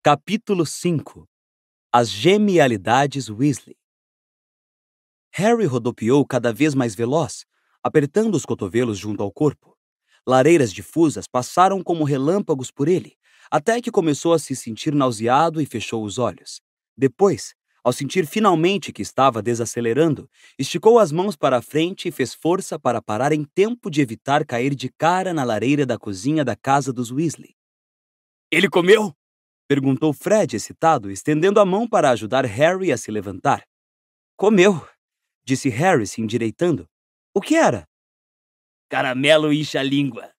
Capítulo 5. As genialidades Weasley. Harry rodopiou cada vez mais veloz, apertando os cotovelos junto ao corpo. Lareiras difusas passaram como relâmpagos por ele, até que começou a se sentir nauseado e fechou os olhos. Depois, ao sentir finalmente que estava desacelerando, esticou as mãos para a frente e fez força para parar em tempo de evitar cair de cara na lareira da cozinha da casa dos Weasley. Ele comeu? Perguntou Fred, excitado, estendendo a mão para ajudar Harry a se levantar. Comeu, disse Harry, se endireitando. O que era? Caramelo incha-língua,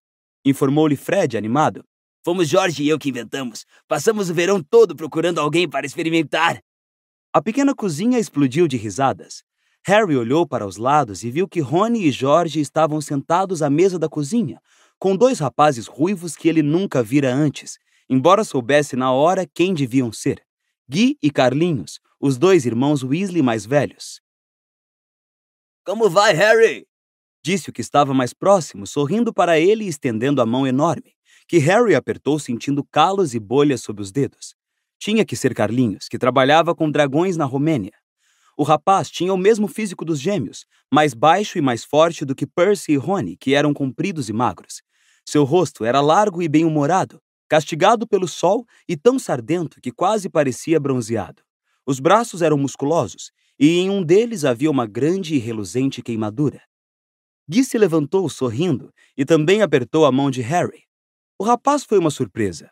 informou-lhe Fred, animado. Fomos George e eu que inventamos. Passamos o verão todo procurando alguém para experimentar. A pequena cozinha explodiu de risadas. Harry olhou para os lados e viu que Rony e George estavam sentados à mesa da cozinha, com dois rapazes ruivos que ele nunca vira antes, embora soubesse na hora quem deviam ser. Guy e Carlinhos, os dois irmãos Weasley mais velhos. Como vai, Harry? Disse o que estava mais próximo, sorrindo para ele e estendendo a mão enorme, que Harry apertou sentindo calos e bolhas sob os dedos. Tinha que ser Carlinhos, que trabalhava com dragões na Romênia. O rapaz tinha o mesmo físico dos gêmeos, mais baixo e mais forte do que Percy e Rony, que eram compridos e magros. Seu rosto era largo e bem-humorado, castigado pelo sol e tão sardento que quase parecia bronzeado. Os braços eram musculosos, e em um deles havia uma grande e reluzente queimadura. Guy se levantou sorrindo e também apertou a mão de Harry. O rapaz foi uma surpresa.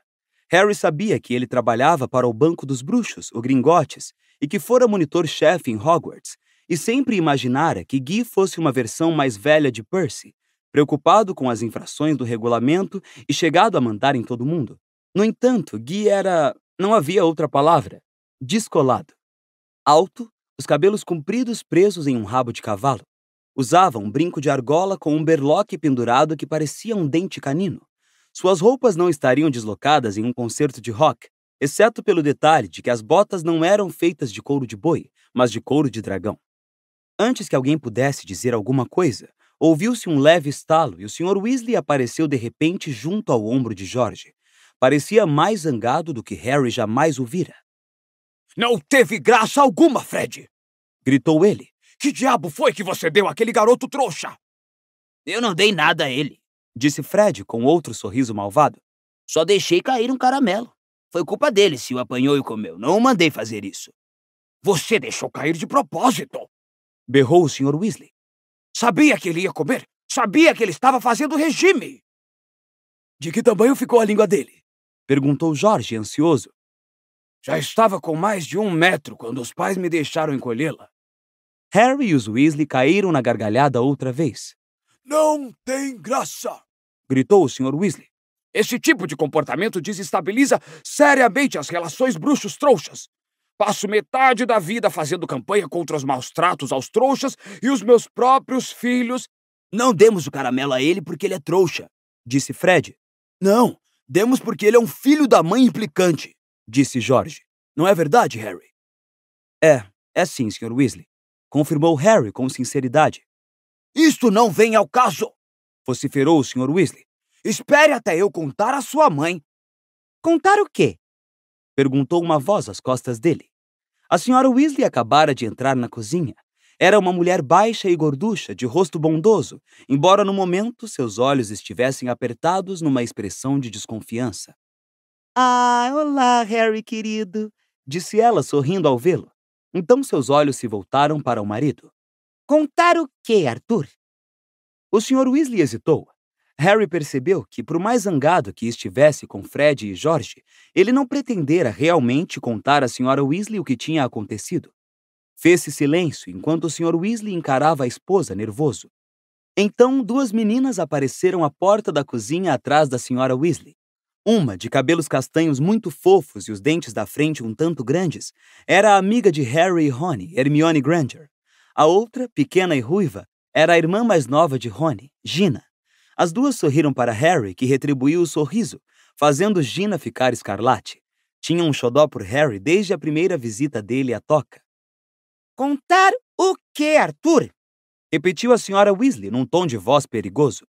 Harry sabia que ele trabalhava para o Banco dos Bruxos, o Gringotts, e que fora monitor-chefe em Hogwarts, e sempre imaginara que Guy fosse uma versão mais velha de Percy, preocupado com as infrações do regulamento e chegado a mandar em todo mundo. No entanto, Guy era, não havia outra palavra, descolado. Alto, os cabelos compridos presos em um rabo de cavalo. Usava um brinco de argola com um berloque pendurado que parecia um dente canino. Suas roupas não estariam deslocadas em um concerto de rock, exceto pelo detalhe de que as botas não eram feitas de couro de boi, mas de couro de dragão. Antes que alguém pudesse dizer alguma coisa, ouviu-se um leve estalo e o Sr. Weasley apareceu de repente junto ao ombro de George. Parecia mais zangado do que Harry jamais o vira. Não teve graça alguma, Fred! Gritou ele. Que diabo foi que você deu àquele garoto trouxa? Eu não dei nada a ele, disse Fred com outro sorriso malvado. Só deixei cair um caramelo. Foi culpa dele se o apanhou e comeu. Não o mandei fazer isso. Você deixou cair de propósito, berrou o Sr. Weasley. Sabia que ele ia comer. Sabia que ele estava fazendo regime. De que tamanho ficou a língua dele? Perguntou George, ansioso. Já estava com mais de 1 metro quando os pais me deixaram encolhê-la. Harry e os Weasley caíram na gargalhada outra vez. Não tem graça! Gritou o Sr. Weasley. Esse tipo de comportamento desestabiliza seriamente as relações bruxos-trouxas. Passo metade da vida fazendo campanha contra os maus tratos aos trouxas e os meus próprios filhos. Não demos o caramelo a ele porque ele é trouxa, disse Fred. Não, demos porque ele é um filho da mãe implicante, disse George. Não é verdade, Harry? É sim, Sr. Weasley, confirmou Harry com sinceridade. Isto não vem ao caso, vociferou o Sr. Weasley. Espere até eu contar à sua mãe. Contar o quê? Perguntou uma voz às costas dele. A Sra. Weasley acabara de entrar na cozinha. Era uma mulher baixa e gorducha, de rosto bondoso, embora no momento seus olhos estivessem apertados numa expressão de desconfiança. Ah, olá, Harry querido, disse ela sorrindo ao vê-lo. Então seus olhos se voltaram para o marido. Contar o quê, Arthur? O Sr. Weasley hesitou. Harry percebeu que, por mais zangado que estivesse com Fred e George, ele não pretendera realmente contar à Sra. Weasley o que tinha acontecido. Fez-se silêncio enquanto o Sr. Weasley encarava a esposa, nervoso. Então, 2 meninas apareceram à porta da cozinha atrás da Sra. Weasley. Uma, de cabelos castanhos muito fofos e os dentes da frente um tanto grandes, era a amiga de Harry e Rony, Hermione Granger. A outra, pequena e ruiva, era a irmã mais nova de Rony, Gina. As duas sorriram para Harry, que retribuiu o sorriso, fazendo Gina ficar escarlate. Tinha um xodó por Harry desde a primeira visita dele à toca. Contar o quê, Arthur? Repetiu a Sra. Weasley num tom de voz perigoso.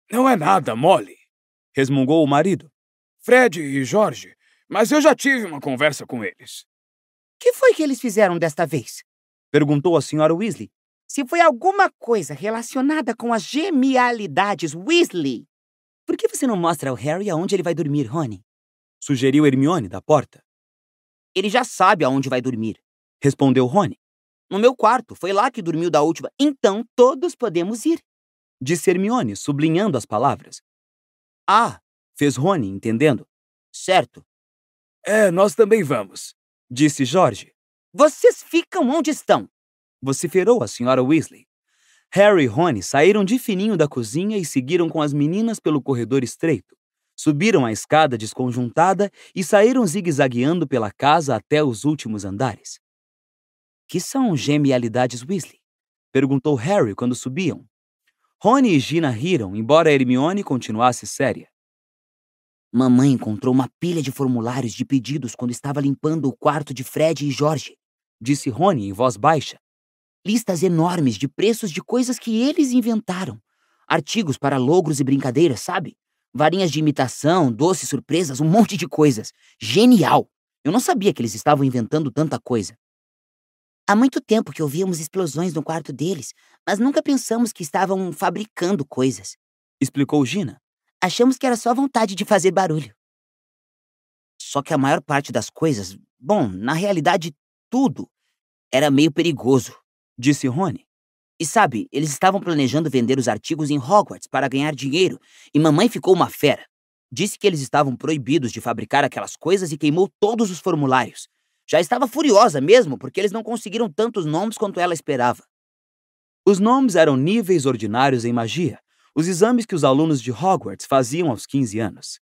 Não é nada, Molly, resmungou o marido. Fred e George Mas eu já tive uma conversa com eles. Que foi que eles fizeram desta vez? Perguntou a senhora Weasley. Se foi alguma coisa relacionada com as genialidades Weasley. Por que você não mostra ao Harry aonde ele vai dormir, Rony? Sugeriu Hermione da porta. Ele já sabe aonde vai dormir. Respondeu Rony. No meu quarto, foi lá que dormiu da última. Então todos podemos ir. Disse Hermione, sublinhando as palavras. Ah, Fez Rony, entendendo. certo. Nós também vamos. Disse Jorge. Vocês ficam onde estão. Vociferou a senhora Weasley. Harry e Rony saíram de fininho da cozinha e seguiram com as meninas pelo corredor estreito. Subiram a escada desconjuntada e saíram zigue-zagueando pela casa até os últimos andares. Que são genialidades Weasley? Perguntou Harry quando subiam. Rony e Gina riram, embora Hermione continuasse séria. Mamãe encontrou uma pilha de formulários de pedidos quando estava limpando o quarto de Fred e Jorge. Disse Rony em voz baixa. Listas enormes de preços de coisas que eles inventaram. Artigos para logros e brincadeiras, sabe? Varinhas de imitação, doces surpresas, um monte de coisas. Genial! Eu não sabia que eles estavam inventando tanta coisa. Há muito tempo que ouvíamos explosões no quarto deles, mas nunca pensamos que estavam fabricando coisas. Explicou Gina. Achamos que era só vontade de fazer barulho. Só que a maior parte das coisas, bom, na realidade, tudo, era meio perigoso. Disse Rony. E sabe, eles estavam planejando vender os artigos em Hogwarts para ganhar dinheiro, e mamãe ficou uma fera. Disse que eles estavam proibidos de fabricar aquelas coisas e queimou todos os formulários. Já estava furiosa mesmo, porque eles não conseguiram tantos nomes quanto ela esperava. Os nomes eram níveis ordinários em magia, os exames que os alunos de Hogwarts faziam aos 15 anos.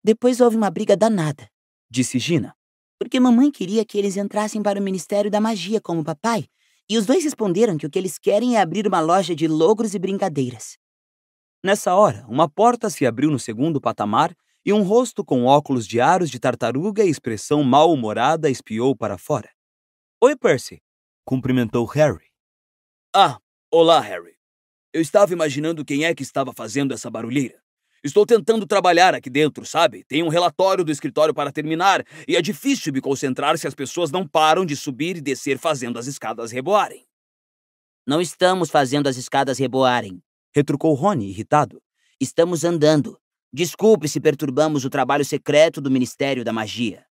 Depois houve uma briga danada, Disse Gina. porque mamãe queria que eles entrassem para o Ministério da Magia como papai, e os dois responderam que o que eles querem é abrir uma loja de logros e brincadeiras. Nessa hora, uma porta se abriu no segundo patamar e um rosto com óculos de aros de tartaruga e expressão mal-humorada espiou para fora. Oi, Percy, cumprimentou Harry. Olá, Harry. Eu estava imaginando quem é que estava fazendo essa barulheira. Estou tentando trabalhar aqui dentro, sabe? Tem um relatório do escritório para terminar e é difícil me concentrar se as pessoas não param de subir e descer fazendo as escadas reboarem. Não estamos fazendo as escadas reboarem. Retrucou Rony, irritado. Estamos andando. Desculpe se perturbamos o trabalho secreto do Ministério da Magia.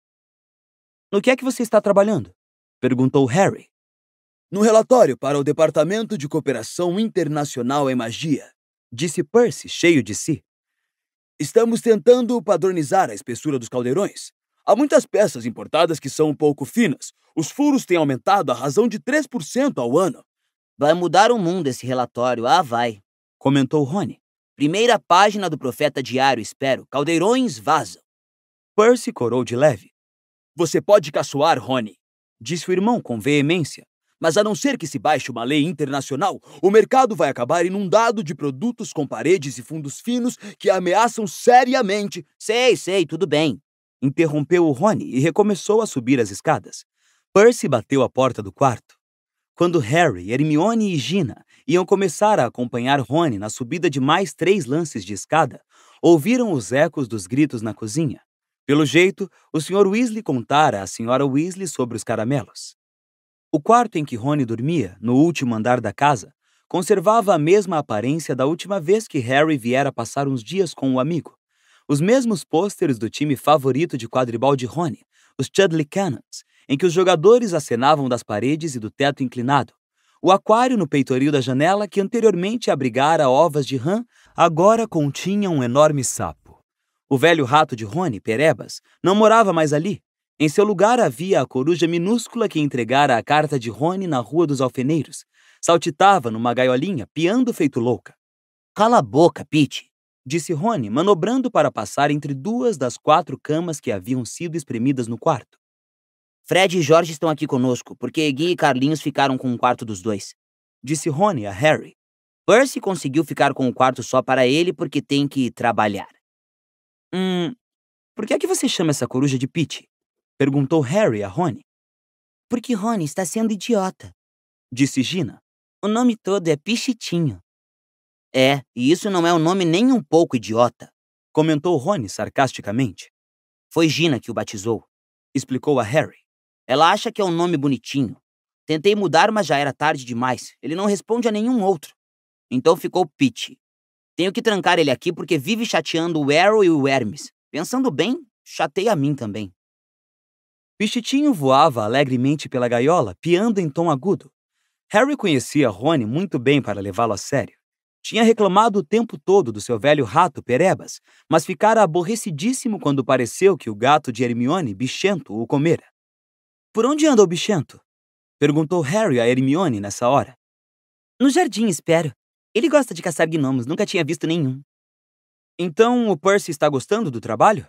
No que é que você está trabalhando? Perguntou Harry. No relatório para o Departamento de Cooperação Internacional em Magia, Disse Percy, cheio de si. estamos tentando padronizar a espessura dos caldeirões. Há muitas peças importadas que são um pouco finas. Os furos têm aumentado à razão de 3% ao ano. Vai mudar o mundo esse relatório, vai. Comentou Rony. Primeira página do Profeta Diário, espero. Caldeirões vazam. Percy corou de leve. Você pode caçoar, Rony. Disse o irmão com veemência. Mas a não ser que se baixe uma lei internacional, o mercado vai acabar inundado de produtos com paredes e fundos finos que ameaçam seriamente. Sei, tudo bem. Interrompeu o Rony e recomeçou a subir as escadas. Percy bateu a porta do quarto. Quando Harry, Hermione e Gina iam começar a acompanhar Rony na subida de mais 3 lances de escada, ouviram os ecos dos gritos na cozinha. Pelo jeito, o Sr. Weasley contara à Sra. Weasley sobre os caramelos. O quarto em que Rony dormia, no último andar da casa, conservava a mesma aparência da última vez que Harry viera passar uns dias com o amigo. Os mesmos pôsteres do time favorito de quadribol de Rony, os Chudley Cannons, em que os jogadores acenavam das paredes e do teto inclinado. O aquário no peitoril da janela, que anteriormente abrigara ovas de rã, agora continha um enorme sapo. O velho rato de Rony, Perebas, não morava mais ali. Em seu lugar havia a coruja minúscula que entregara a carta de Rony na Rua dos Alfeneiros. Saltitava numa gaiolinha, piando feito louca. Cala a boca, Pete, Disse Rony, manobrando para passar entre 2 das 4 camas que haviam sido espremidas no quarto. Fred e Jorge estão aqui conosco, porque Gui e Carlinhos ficaram com o quarto dos dois. Disse Rony a Harry. Percy conseguiu ficar com o quarto só para ele porque tem que trabalhar. Por que é que você chama essa coruja de Pete? Perguntou Harry a Rony. Porque Rony está sendo idiota. Disse Gina. O nome todo é Pichitinho. E isso não é um nome nem um pouco idiota. Comentou Rony sarcasticamente. Foi Gina que o batizou, explicou a Harry. Ela acha que é um nome bonitinho. Tentei mudar, mas já era tarde demais. Ele não responde a nenhum outro. Então ficou Pete. Tenho que trancar ele aqui porque vive chateando o Arrow e o Hermes. Pensando bem, chateia a mim também. Pichitinho voava alegremente pela gaiola, piando em tom agudo. Harry conhecia Rony muito bem para levá-lo a sério. Tinha reclamado o tempo todo do seu velho rato Perebas, mas ficara aborrecidíssimo quando pareceu que o gato de Hermione, Bichento, o comera. Por onde anda o Bichento? Perguntou Harry a Hermione nessa hora. No jardim, espero. Ele gosta de caçar gnomos, nunca tinha visto nenhum. Então o Percy está gostando do trabalho?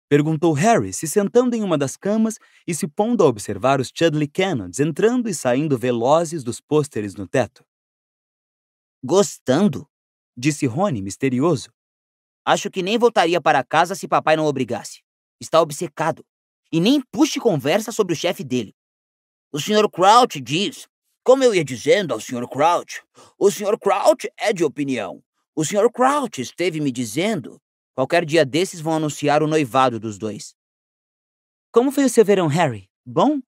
Perguntou Harry, se sentando em uma das camas e se pondo a observar os Chudley Cannons entrando e saindo velozes dos pôsteres no teto. Gostando? Disse Rony, misterioso. Acho que nem voltaria para casa se papai não obrigasse. Está obcecado. E nem puxe conversa sobre o chefe dele. O Sr. Crouch diz... Como eu ia dizendo ao Sr. Crouch, o Sr. Crouch é de opinião. O Sr. Crouch esteve me dizendo... Qualquer dia desses vão anunciar o noivado dos dois. Como foi o seu verão, Harry? Bom?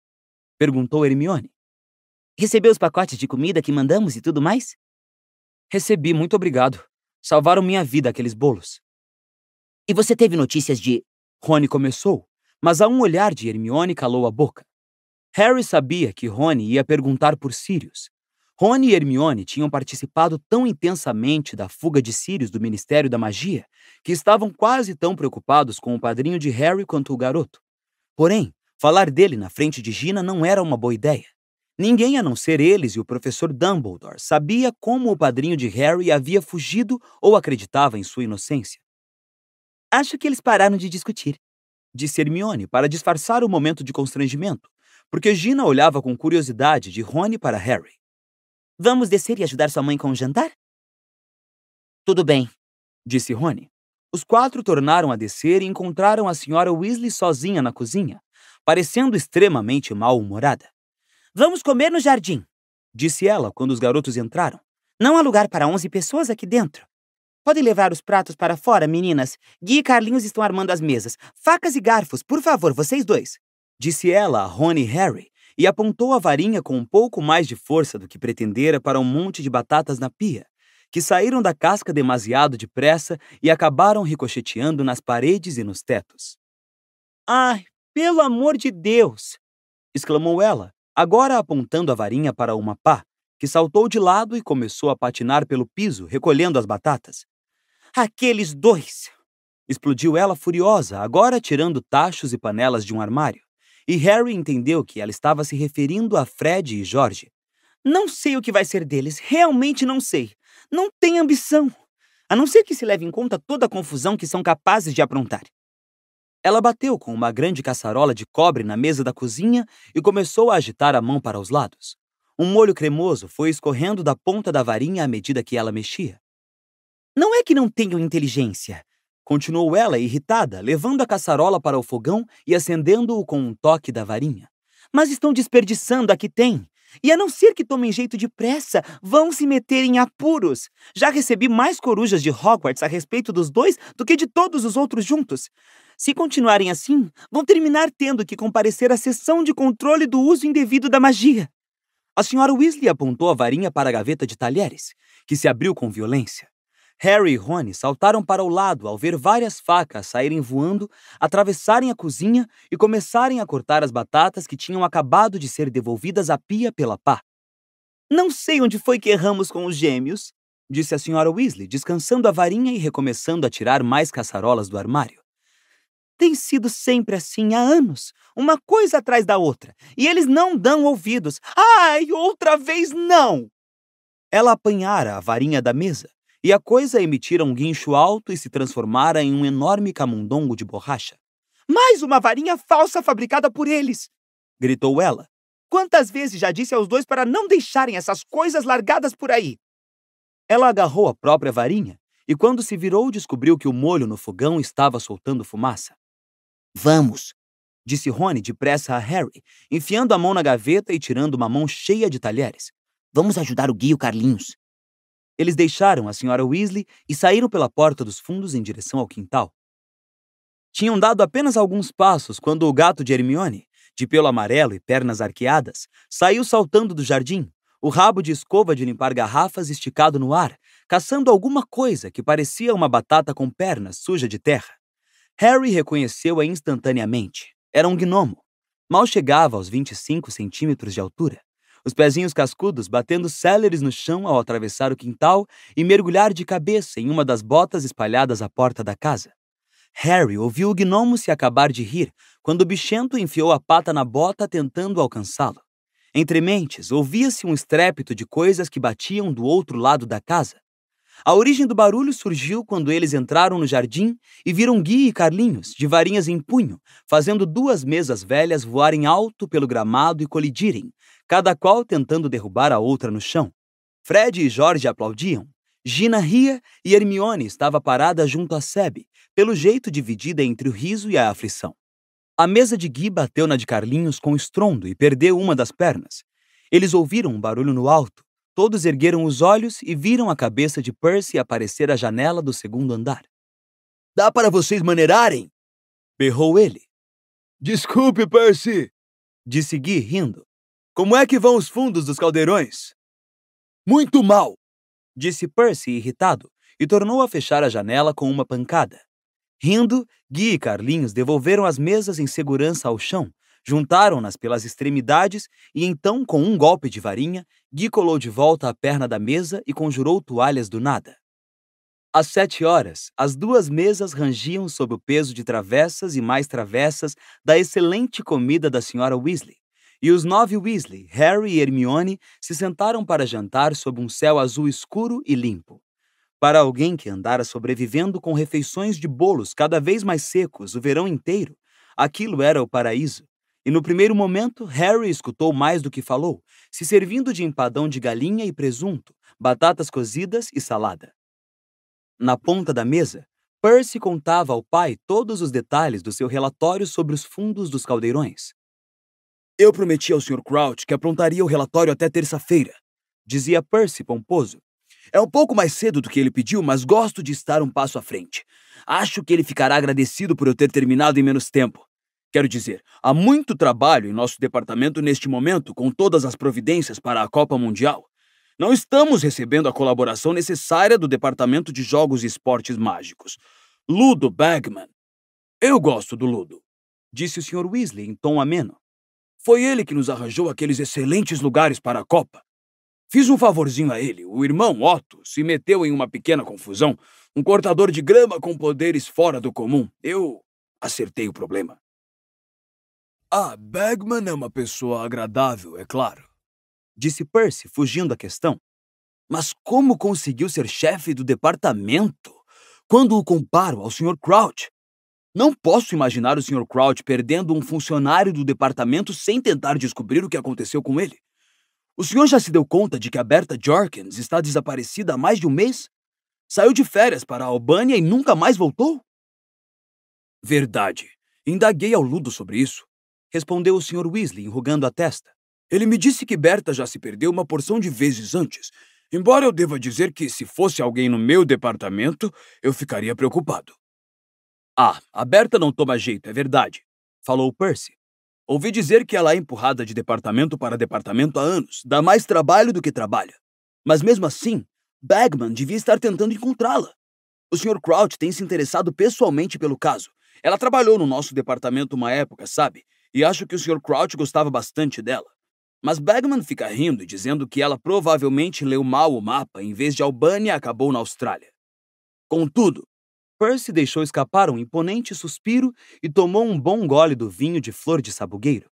Perguntou Hermione. Recebeu os pacotes de comida que mandamos e tudo mais? Recebi, muito obrigado. Salvaram minha vida aqueles bolos. E você teve notícias de... Rony começou, mas a um olhar de Hermione calou a boca. Harry sabia que Rony ia perguntar por Sirius. Rony e Hermione tinham participado tão intensamente da fuga de Sirius do Ministério da Magia que estavam quase tão preocupados com o padrinho de Harry quanto o garoto. Porém, falar dele na frente de Gina não era uma boa ideia. Ninguém a não ser eles e o professor Dumbledore sabia como o padrinho de Harry havia fugido ou acreditava em sua inocência. Acho que eles pararam de discutir, disse Hermione para disfarçar o momento de constrangimento, porque Gina olhava com curiosidade de Rony para Harry. Vamos descer e ajudar sua mãe com o jantar? Tudo bem, disse Rony. Os 4 tornaram a descer e encontraram a senhora Weasley sozinha na cozinha, parecendo extremamente mal-humorada. Vamos comer no jardim, disse ela quando os garotos entraram. Não há lugar para 11 pessoas aqui dentro. Podem levar os pratos para fora, meninas. Gui e Carlinhos estão armando as mesas. Facas e garfos, por favor, vocês dois. Disse ela a Rony e Harry e apontou a varinha com um pouco mais de força do que pretendera para um monte de batatas na pia, que saíram da casca demasiado depressa e acabaram ricocheteando nas paredes e nos tetos. Ai, pelo amor de Deus! Exclamou ela, agora apontando a varinha para uma pá, que saltou de lado e começou a patinar pelo piso, recolhendo as batatas. Aqueles dois! Explodiu ela furiosa, agora tirando tachos e panelas de um armário. E Harry entendeu que ela estava se referindo a Fred e George. Não sei o que vai ser deles, realmente não sei. Não tem ambição, a não ser que se leve em conta toda a confusão que são capazes de aprontar. Ela bateu com uma grande caçarola de cobre na mesa da cozinha e começou a agitar a mão para os lados. Um molho cremoso foi escorrendo da ponta da varinha à medida que ela mexia. Não é que não tenham inteligência, continuou ela, irritada, levando a caçarola para o fogão e acendendo-o com um toque da varinha. Mas estão desperdiçando a que tem. E a não ser que tomem jeito depressa, vão se meter em apuros. Já recebi mais corujas de Hogwarts a respeito dos dois do que de todos os outros juntos. Se continuarem assim, vão terminar tendo que comparecer à sessão de controle do uso indevido da magia. A senhora Weasley apontou a varinha para a gaveta de talheres, que se abriu com violência. Harry e Rony saltaram para o lado ao ver várias facas saírem voando, atravessarem a cozinha e começarem a cortar as batatas que tinham acabado de ser devolvidas à pia pela pá. Não sei onde foi que erramos com os gêmeos, disse a senhora Weasley, descansando a varinha e recomeçando a tirar mais caçarolas do armário. Tem sido sempre assim há anos, uma coisa atrás da outra, e eles não dão ouvidos. Ai, outra vez não! Ela apanhara a varinha da mesa, e a coisa emitira um guincho alto e se transformara em um enorme camundongo de borracha. Mais uma varinha falsa fabricada por eles! Gritou ela. Quantas vezes já disse aos dois para não deixarem essas coisas largadas por aí? Ela agarrou a própria varinha e, quando se virou, descobriu que o molho no fogão estava soltando fumaça. Vamos, disse Rony depressa a Harry, enfiando a mão na gaveta e tirando uma mão cheia de talheres. Vamos ajudar o Gui e o Carlinhos. Eles deixaram a senhora Weasley e saíram pela porta dos fundos em direção ao quintal. Tinham dado apenas alguns passos quando o gato de Hermione, de pelo amarelo e pernas arqueadas, saiu saltando do jardim, o rabo de escova de limpar garrafas esticado no ar, caçando alguma coisa que parecia uma batata com pernas suja de terra. Harry reconheceu-a instantaneamente. Era um gnomo. Mal chegava aos 25 centímetros de altura. Os pezinhos cascudos batendo céleres no chão ao atravessar o quintal e mergulhar de cabeça em uma das botas espalhadas à porta da casa. Harry ouviu o gnomo se acabar de rir quando o bichento enfiou a pata na bota tentando alcançá-lo. Entre mentes, ouvia-se um estrépito de coisas que batiam do outro lado da casa. A origem do barulho surgiu quando eles entraram no jardim e viram Guy e Carlinhos, de varinhas em punho, fazendo duas mesas velhas voarem alto pelo gramado e colidirem, cada qual tentando derrubar a outra no chão. Fred e George aplaudiam. Gina ria e Hermione estava parada junto a Seb, pelo jeito dividida entre o riso e a aflição. A mesa de Guy bateu na de Carlinhos com estrondo e perdeu uma das pernas. Eles ouviram um barulho no alto. Todos ergueram os olhos e viram a cabeça de Percy aparecer à janela do segundo andar. Dá para vocês maneirarem? Berrou ele. Desculpe, Percy, disse Guy, rindo. Como é que vão os fundos dos caldeirões? Muito mal, disse Percy, irritado, e tornou a fechar a janela com uma pancada. Rindo, Guy e Carlinhos devolveram as mesas em segurança ao chão, juntaram-nas pelas extremidades e então, com um golpe de varinha, Guy colou de volta a perna da mesa e conjurou toalhas do nada. Às 7 horas, as duas mesas rangiam sob o peso de travessas e mais travessas da excelente comida da Sra. Weasley, e os 9 Weasley, Harry e Hermione, se sentaram para jantar sob um céu azul escuro e limpo. Para alguém que andara sobrevivendo com refeições de bolos cada vez mais secos o verão inteiro, aquilo era o paraíso. E no primeiro momento, Harry escutou mais do que falou, se servindo de empadão de galinha e presunto, batatas cozidas e salada. Na ponta da mesa, Percy contava ao pai todos os detalhes do seu relatório sobre os fundos dos caldeirões. Eu prometi ao Sr. Crouch que aprontaria o relatório até terça-feira, dizia Percy pomposo. É um pouco mais cedo do que ele pediu, mas gosto de estar um passo à frente. Acho que ele ficará agradecido por eu ter terminado em menos tempo. Quero dizer, há muito trabalho em nosso departamento neste momento, com todas as providências para a Copa Mundial. Não estamos recebendo a colaboração necessária do Departamento de Jogos e Esportes Mágicos. Ludo Bagman. Eu gosto do Ludo, disse o Sr. Weasley em tom ameno. Foi ele que nos arranjou aqueles excelentes lugares para a Copa. Fiz um favorzinho a ele. O irmão Otto se meteu em uma pequena confusão. Um cortador de grama com poderes fora do comum. Eu acertei o problema. Bagman é uma pessoa agradável, é claro, disse Percy, fugindo da questão. Mas como conseguiu ser chefe do departamento quando o comparo ao Sr. Crouch? Não posso imaginar o Sr. Crouch perdendo um funcionário do departamento sem tentar descobrir o que aconteceu com ele. O senhor já se deu conta de que a Berta Jorkins está desaparecida há mais de um mês? Saiu de férias para a Albânia e nunca mais voltou? Verdade. Indaguei ao Ludo sobre isso, respondeu o Sr. Weasley, enrugando a testa. Ele me disse que Berta já se perdeu uma porção de vezes antes, embora eu deva dizer que, se fosse alguém no meu departamento, eu ficaria preocupado. A Berta não toma jeito, é verdade, falou Percy. Ouvi dizer que ela é empurrada de departamento para departamento há anos. Dá mais trabalho do que trabalha. Mas mesmo assim, Bagman devia estar tentando encontrá-la. O Sr. Crouch tem se interessado pessoalmente pelo caso. Ela trabalhou no nosso departamento uma época, sabe? E acho que o Sr. Crouch gostava bastante dela. Mas Bagman fica rindo e dizendo que ela provavelmente leu mal o mapa em vez de Albânia acabou na Austrália. Contudo, Percy deixou escapar um imponente suspiro e tomou um bom gole do vinho de flor de sabugueiro.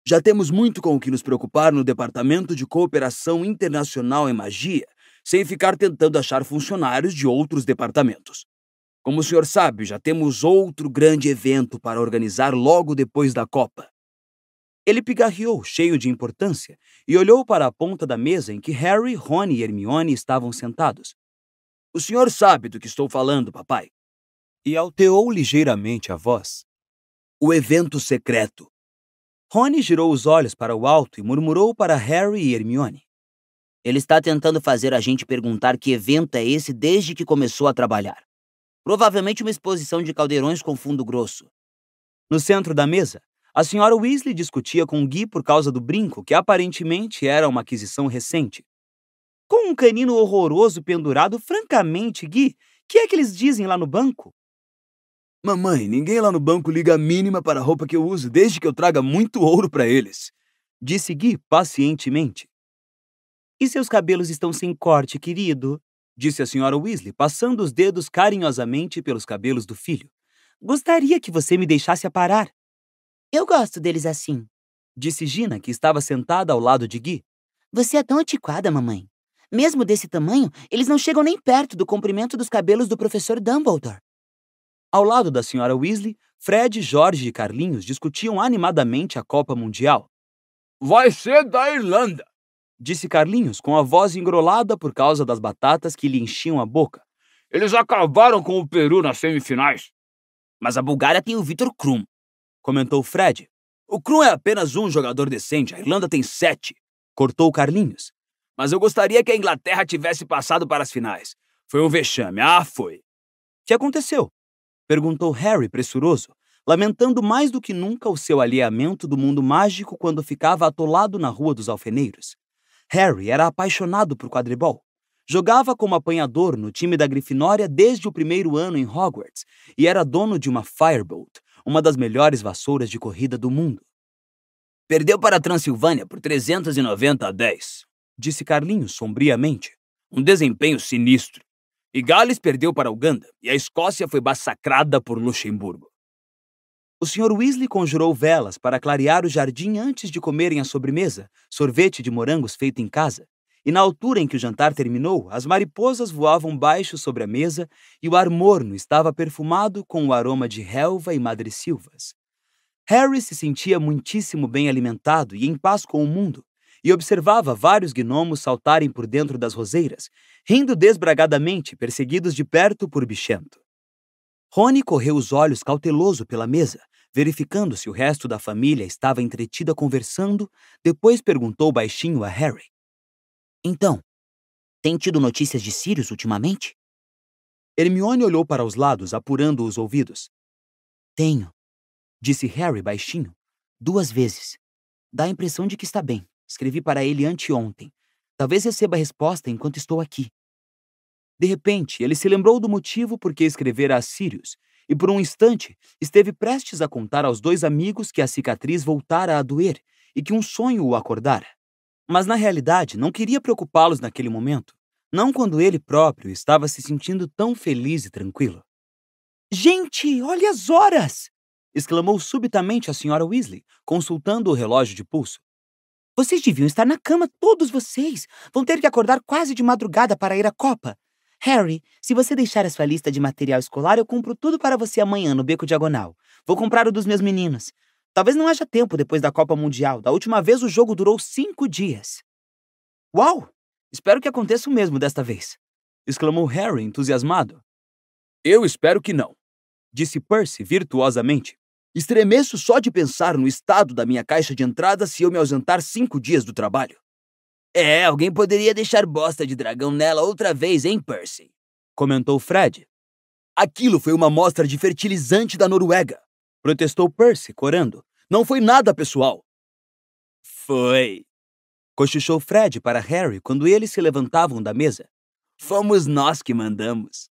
Já temos muito com o que nos preocupar no Departamento de Cooperação Internacional em Magia, sem ficar tentando achar funcionários de outros departamentos. Como o senhor sabe, já temos outro grande evento para organizar logo depois da Copa. Ele pigarreou, cheio de importância, e olhou para a ponta da mesa em que Harry, Ron e Hermione estavam sentados. O senhor sabe do que estou falando, papai. E alteou ligeiramente a voz. O evento secreto. Rony girou os olhos para o alto e murmurou para Harry e Hermione. Ele está tentando fazer a gente perguntar que evento é esse desde que começou a trabalhar. Provavelmente uma exposição de caldeirões com fundo grosso. No centro da mesa, a senhora Weasley discutia com Guy por causa do brinco, que aparentemente era uma aquisição recente. Com um canino horroroso pendurado, francamente, Gui, que é que eles dizem lá no banco? Mamãe, ninguém lá no banco liga a mínima para a roupa que eu uso, desde que eu traga muito ouro para eles, disse Guy pacientemente. E seus cabelos estão sem corte, querido? Disse a senhora Weasley, passando os dedos carinhosamente pelos cabelos do filho. Gostaria que você me deixasse aparar. Eu gosto deles assim, disse Gina, que estava sentada ao lado de Guy. Você é tão antiquada, mamãe. Mesmo desse tamanho, eles não chegam nem perto do comprimento dos cabelos do professor Dumbledore. Ao lado da senhora Weasley, Fred, George e Carlinhos discutiam animadamente a Copa Mundial. Vai ser da Irlanda, disse Carlinhos com a voz engrolada por causa das batatas que lhe enchiam a boca. Eles acabaram com o Peru nas semifinais. Mas a Bulgária tem o Viktor Krum, comentou Fred. O Krum é apenas um jogador decente, a Irlanda tem 7, cortou Carlinhos. Mas eu gostaria que a Inglaterra tivesse passado para as finais. Foi um vexame, foi. O que aconteceu? Perguntou Harry pressuroso, lamentando mais do que nunca o seu alheamento do mundo mágico quando ficava atolado na Rua dos Alfeneiros. Harry era apaixonado por quadribol. Jogava como apanhador no time da Grifinória desde o primeiro ano em Hogwarts e era dono de uma Firebolt, uma das melhores vassouras de corrida do mundo. Perdeu para a Transilvânia por 390-10, disse Carlinhos sombriamente. Um desempenho sinistro. E Gales perdeu para a Uganda e a Escócia foi massacrada por Luxemburgo. O Sr. Weasley conjurou velas para clarear o jardim antes de comerem a sobremesa, sorvete de morangos feito em casa. E na altura em que o jantar terminou, as mariposas voavam baixo sobre a mesa e o ar morno estava perfumado com o aroma de relva e madressilvas. Harry se sentia muitíssimo bem alimentado e em paz com o mundo, e observava vários gnomos saltarem por dentro das roseiras, rindo desbragadamente, perseguidos de perto por Bichento. Rony correu os olhos cauteloso pela mesa, verificando se o resto da família estava entretida conversando, depois perguntou baixinho a Harry. Então, tem tido notícias de Sirius ultimamente? Hermione olhou para os lados, apurando os ouvidos. Tenho, disse Harry baixinho. 2 vezes. Dá a impressão de que está bem. Escrevi para ele anteontem. Talvez receba a resposta enquanto estou aqui. De repente, ele se lembrou do motivo por que escrevera a Sirius, e por um instante esteve prestes a contar aos 2 amigos que a cicatriz voltara a doer e que um sonho o acordara. Mas, na realidade, não queria preocupá-los naquele momento, não quando ele próprio estava se sentindo tão feliz e tranquilo. Gente, olha as horas! Exclamou subitamente a senhora Weasley, consultando o relógio de pulso. Vocês deviam estar na cama, todos vocês. Vão ter que acordar quase de madrugada para ir à Copa. Harry, se você deixar a sua lista de material escolar, eu compro tudo para você amanhã no Beco Diagonal. Vou comprar o dos meus meninos. Talvez não haja tempo depois da Copa Mundial. Da última vez o jogo durou 5 dias. Uau! Espero que aconteça o mesmo desta vez, exclamou Harry entusiasmado. Eu espero que não, disse Percy virtuosamente. Estremeço só de pensar no estado da minha caixa de entrada se eu me ausentar 5 dias do trabalho. Alguém poderia deixar bosta de dragão nela outra vez, hein, Percy? Comentou Fred. Aquilo foi uma amostra de fertilizante da Noruega, protestou Percy, corando. Não foi nada pessoal. Foi, cochichou Fred para Harry quando eles se levantavam da mesa. Fomos nós que mandamos.